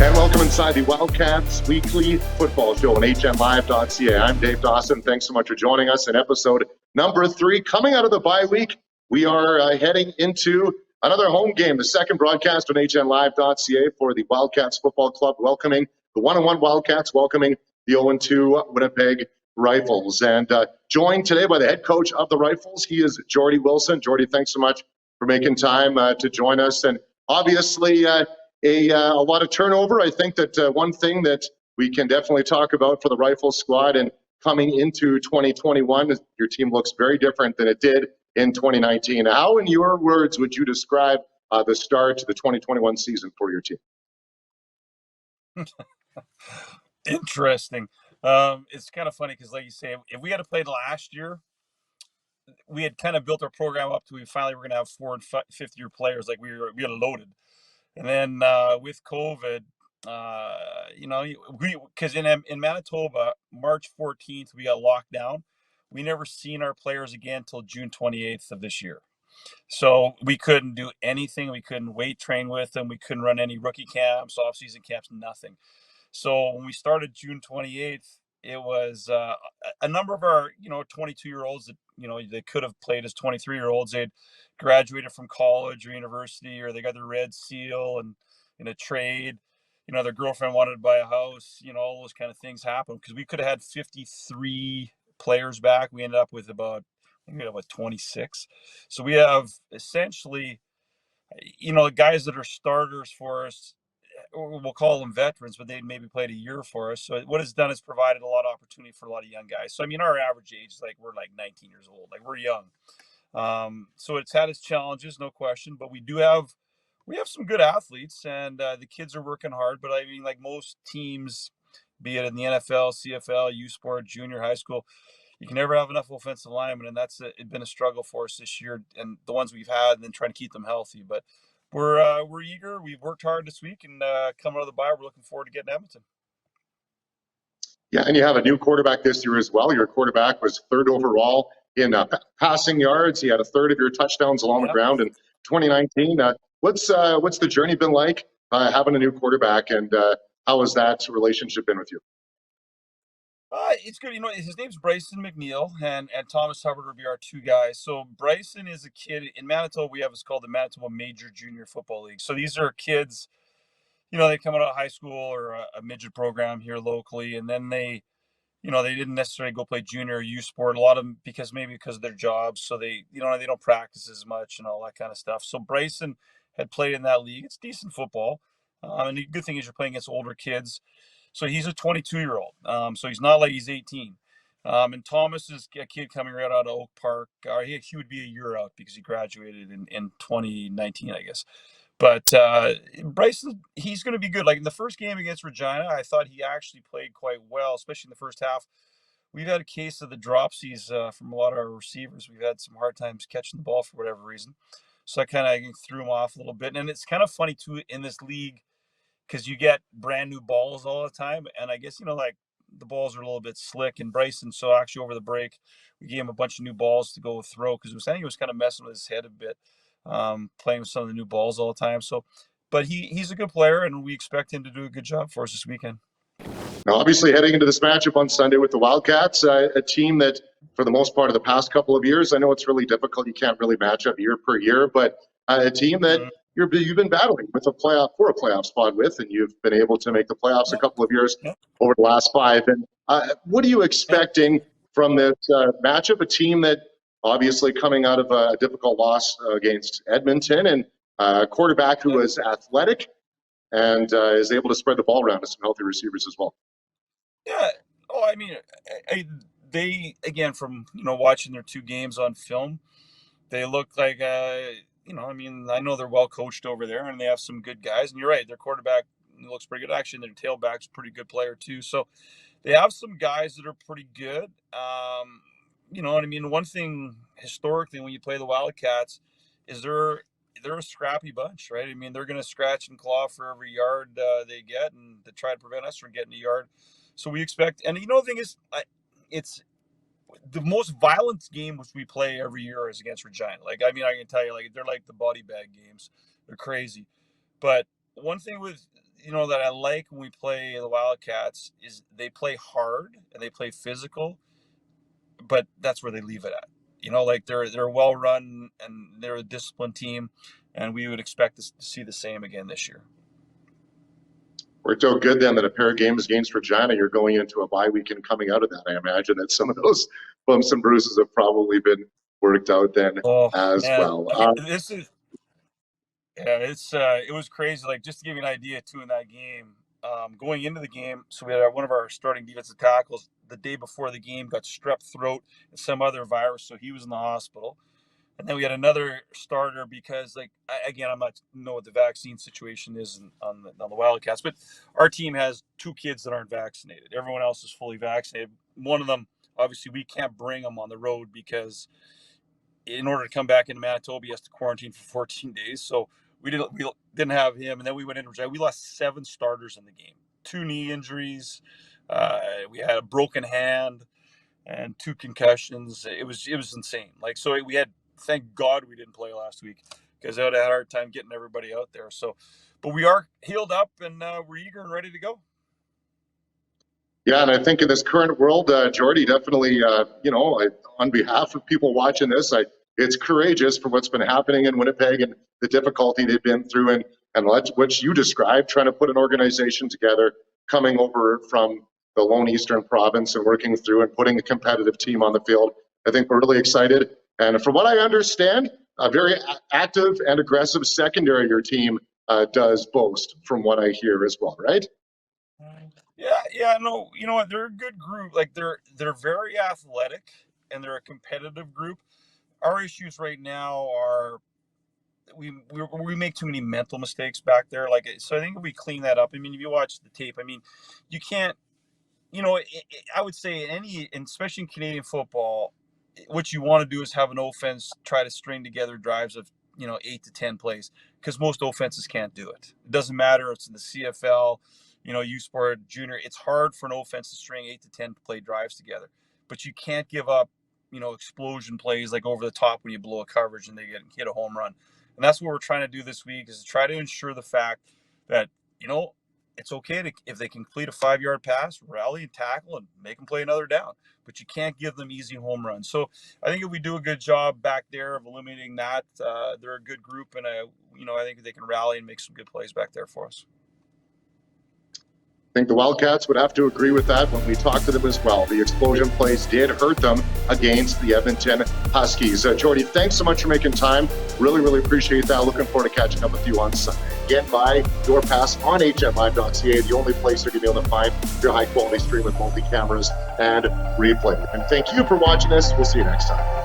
And welcome inside the Wildcats weekly football show on HNLive.ca. I'm Dave Dawson. Thanks so much for joining us in episode number 3. Coming out of the bye week, we are heading into another home game, the second broadcast on HNLive.ca for the Wildcats Football Club, welcoming the 1-1 Wildcats, welcoming the 0-2 Winnipeg Rifles. And joined today by the head coach of the Rifles, he is Geordie Wilson. Geordie, thanks so much for making time to join us. And obviously, a lot of turnover. I think that one thing that we can definitely talk about for the Rifles squad and coming into 2021, your team looks very different than it did in 2019. How, in your words, would you describe the start to the 2021 season for your team? Interesting. It's kind of funny because, like you say, if we had played last year, we had kind of built our program up to we finally were going to have 4th and 5th year players. Like we had loaded. And then with COVID, because in Manitoba, March 14th, we got locked down. We never seen our players again until June 28th of this year. So we couldn't do anything. We couldn't weight train with them. We couldn't run any rookie camps, off-season camps, nothing. So when we started June 28th, it was a number of our, 22-year-olds that, they could have played as 23-year-olds. They'd graduated from college or university, or they got their red seal and in a trade, their girlfriend wanted to buy a house, all those kind of things happened because we could have had 53 players back. We ended up with about 26. So we have essentially, guys that are starters for us, or we'll call them veterans, but they maybe played a year for us. So what it's done is provided a lot of opportunity for a lot of young guys. So, our average age is we're 19 years old. We're young. So it's had its challenges, no question, but we have some good athletes, and the kids are working hard. But like most teams, be it in the NFL, CFL, U Sport, junior, high school, you can never have enough offensive linemen, and that's it's been a struggle for us this year, and the ones we've had, and then trying to keep them healthy. But we're eager. We've worked hard this week, and coming out of the bye, we're looking forward to getting Edmonton. Yeah, and you have a new quarterback this year as well. Your quarterback was 3rd overall in passing yards. He had a third of your touchdowns along the ground in 2019. What's the journey been like having a new quarterback, and how has that relationship been with you? It's good. His name's Bryson McNeil, and Thomas Hubbard will be our 2 guys. So Bryson is a kid in Manitoba. We have what's called the Manitoba Major Junior Football League. So these are kids, they come out of high school or a midget program here locally, and then they didn't necessarily go play junior or U Sport. A lot of them because of their jobs, so they don't practice as much and all that kind of stuff. So Bryson had played in that league. It's decent football, and the good thing is you're playing against older kids. So he's a 22-year-old. So he's not like he's 18. And Thomas is a kid coming right out of Oak Park. He would be a year out because he graduated in 2019, I guess. But Bryson, he's going to be good. Like in the first game against Regina, I thought he actually played quite well, especially in the first half. We've had a case of the dropsies from a lot of our receivers. We've had some hard times catching the ball for whatever reason. So I kind of threw him off a little bit. And it's kind of funny, too, in this league, because you get brand new balls all the time. And I guess, the balls are a little bit slick. And Bryson, so actually over the break, we gave him a bunch of new balls to go throw because I think he was kind of messing with his head a bit, playing with some of the new balls all the time. So, but he's a good player, and we expect him to do a good job for us this weekend. Now, obviously, heading into this matchup on Sunday with the Wildcats, a team that, for the most part of the past couple of years, I know it's really difficult. You can't really match up year per year, but a team that you've been battling with a playoff spot with, and you've been able to make the playoffs a couple of years over the last 5. And what are you expecting from this matchup? A team that obviously coming out of a difficult loss against Edmonton, and a quarterback who is athletic and is able to spread the ball around to some healthy receivers as well. Yeah. Oh, they, again, from, watching their 2 games on film, they look like, I know they're well coached over there, and they have some good guys. And you're right, their quarterback looks pretty good. Actually, their tailback's a pretty good player too. So they have some guys that are pretty good. One thing historically when you play the Wildcats is they're a scrappy bunch, right? They're going to scratch and claw for every yard they get, and to try to prevent us from getting a yard. So we expect, and the thing is, it's the most violent game which we play every year is against Regina. I can tell you, they're like the body bag games. They're crazy. But one thing with that I like when we play the Wildcats is they play hard and they play physical, but that's where they leave it at. Like they're well run and they're a disciplined team, and we would expect to see the same again this year. Worked out good then that a pair of games against Regina, you're going into a bye week and coming out of that. I imagine that some of those bumps and bruises have probably been worked out then as well. This is it was crazy. Like, just to give you an idea too, in that game, going into the game, so we had one of our starting defensive tackles the day before the game got strep throat and some other virus, so he was in the hospital. And then we had another starter because, like, again, I'm not know what the vaccine situation is on the Wildcats, but our team has 2 kids that aren't vaccinated. Everyone else is fully vaccinated. One of them, obviously, we can't bring him on the road because in order to come back into Manitoba, he has to quarantine for 14 days. So we didn't have him, and then we went into Regina. We lost 7 starters in the game, 2 knee injuries. We had a broken hand and 2 concussions. It was insane. Like, so we had. Thank God we didn't play last week because I would have had a hard time getting everybody out there. So, but we are healed up and we're eager and ready to go. Yeah, and I think in this current world, Geordie, definitely, on behalf of people watching this, it's courageous for what's been happening in Winnipeg and the difficulty they've been through, and what you described, trying to put an organization together, coming over from the lone eastern province and working through and putting a competitive team on the field. I think we're really excited. And from what I understand, a very active and aggressive secondary your team does boast, from what I hear as well, right? Yeah, no, you know what? They're a good group. Like, they're very athletic and they're a competitive group. Our issues right now are we make too many mental mistakes back there. Like, so I think if we clean that up, I mean, if you watch the tape, I mean, you can't, I would say especially in Canadian football, what you want to do is have an offense try to string together drives of 8 to 10 plays, because most offenses can't do it. It doesn't matter if it's in the CFL, U Sport Junior. It's hard for an offense to string 8 to 10 play drives together, but you can't give up explosion plays like over the top when you blow a coverage and they hit a home run. And that's what we're trying to do this week, is to try to ensure the fact that it's okay if they complete a 5-yard pass, rally and tackle and make them play another down, but you can't give them easy home runs. So I think if we do a good job back there of eliminating that, they're a good group, and I think they can rally and make some good plays back there for us. I think the Wildcats would have to agree with that when we talked to them as well. The explosion plays did hurt them against the Edmonton Huskies. Geordie, thanks so much for making time. Really, really appreciate that. Looking forward to catching up with you on Sunday. Again, buy your pass on HNLive.ca, the only place you're going to be able to find your high-quality stream with multi-cameras and replay. And thank you for watching us. We'll see you next time.